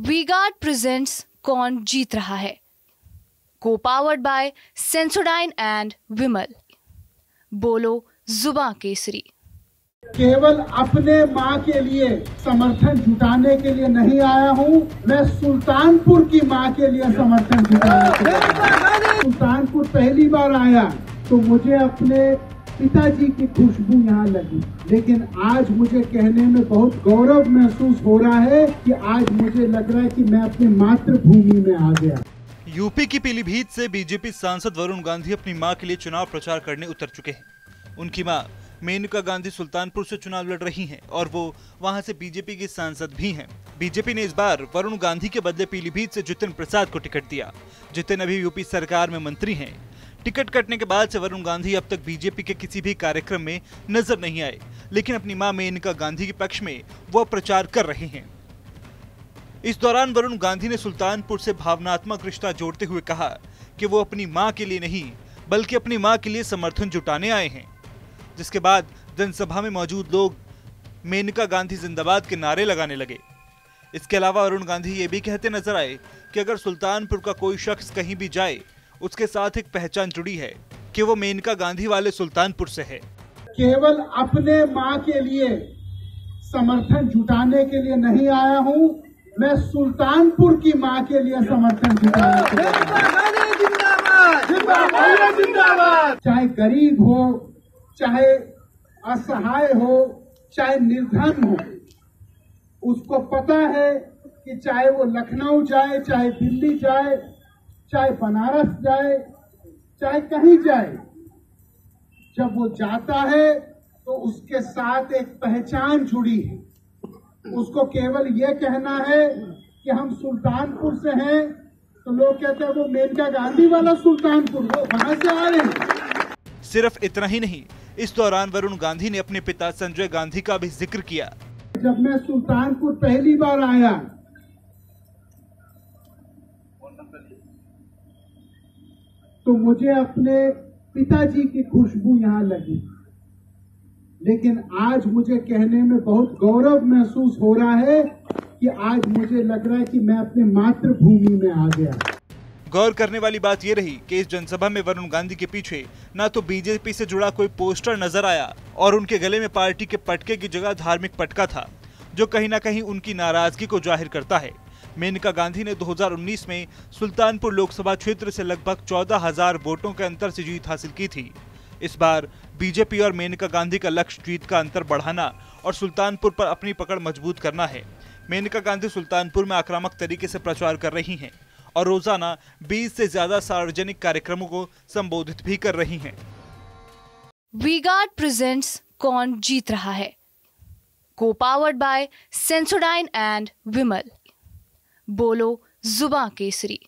V-Guard presents कौन जीत रहा है, को पावर्ड बाय सेंसोडाइन एंड विमल। बोलो जुबां केसरी। केवल अपने माँ के लिए समर्थन जुटाने के लिए नहीं आया हूँ, मैं सुल्तानपुर की माँ के लिए समर्थन जुटाने के लिए। सुल्तानपुर पहली बार आया तो मुझे अपने पिताजी की खुशबू यहाँ लगी, लेकिन आज मुझे कहने में बहुत गौरव महसूस हो रहा है कि आज मुझे लग रहा है कि मैं अपनी मातृभूमि में आ गया। यूपी की पीलीभीत से बीजेपी सांसद वरुण गांधी अपनी मां के लिए चुनाव प्रचार करने उतर चुके हैं। उनकी मां मेनका गांधी सुल्तानपुर से चुनाव लड़ रही हैं और वो वहां से बीजेपी की सांसद भी हैं। बीजेपी ने इस बार वरुण गांधी के बदले पीलीभीत से जितिन प्रसाद को टिकट दिया। जितिन अभी यूपी सरकार में मंत्री हैं। टिकट कटने के बाद से वरुण गांधी अब तक बीजेपी के किसी भी कार्यक्रम में नजर नहीं आए, लेकिन अपनी मां मेनका गांधी के पक्ष में वो प्रचार कर रहे हैं। इस दौरान वरुण गांधी ने सुल्तानपुर से भावनात्मक रिश्ता जोड़ते हुए कहा कि वो अपनी मां के लिए नहीं बल्कि अपनी मां के लिए समर्थन जुटाने आए हैं। जिसके बाद जनसभा में मौजूद लोग मेनका गांधी जिंदाबाद के नारे लगाने लगे। इसके अलावा वरुण गांधी ये भी कहते नजर आए कि अगर सुल्तानपुर का कोई शख्स कहीं भी जाए उसके साथ एक पहचान जुड़ी है कि वो मेनका गांधी वाले सुल्तानपुर से है। केवल अपने माँ के लिए समर्थन जुटाने के लिए नहीं आया हूँ, मैं सुल्तानपुर की माँ के लिए समर्थन जुटाने के लिए। चाहे गरीब हो, चाहे असहाय हो, चाहे निर्धन हो, उसको पता है कि चाहे वो लखनऊ जाए, चाहे दिल्ली जाए, चाहे बनारस जाए, चाहे कहीं जाए, जब वो जाता है तो उसके साथ एक पहचान जुड़ी है। उसको केवल ये कहना है कि हम सुल्तानपुर से हैं, तो लोग कहते हैं वो मेनका गांधी वाला सुल्तानपुर, वो वहां से आ रहे हैं। सिर्फ इतना ही नहीं, इस दौरान वरुण गांधी ने अपने पिता संजय गांधी का भी जिक्र किया। जब मैं सुल्तानपुर पहली बार आया तो मुझे अपने पिताजी की खुशबू यहाँ लगी, लेकिन आज मुझे कहने में बहुत गौरव महसूस हो रहा है कि आज मुझे लग रहा है कि मैं अपनी मातृभूमि में आ गया। गौर करने वाली बात यह रही कि इस जनसभा में वरुण गांधी के पीछे न तो बीजेपी से जुड़ा कोई पोस्टर नजर आया और उनके गले में पार्टी के पटके की जगह धार्मिक पटका था, जो कहीं न कहीं उनकी नाराजगी को जाहिर करता है। मेनका गांधी ने 2019 में सुल्तानपुर लोकसभा क्षेत्र से लगभग 14,000 वोटों के अंतर से जीत हासिल की थी। इस बार बीजेपी और मेनका गांधी का लक्ष्य जीत का अंतर बढ़ाना और सुल्तानपुर पर अपनी पकड़ मजबूत करना है। मेनका गांधी सुल्तानपुर में आक्रामक तरीके से प्रचार कर रही हैं और रोजाना 20 से ज्यादा सार्वजनिक कार्यक्रमों को संबोधित भी कर रही हैं। वी-गार्ड प्रेजेंट्स कौन जीत रहा है, को पावर्ड बाय सेंसोडाइन एंड विमल। बोलो जुबां केसरी।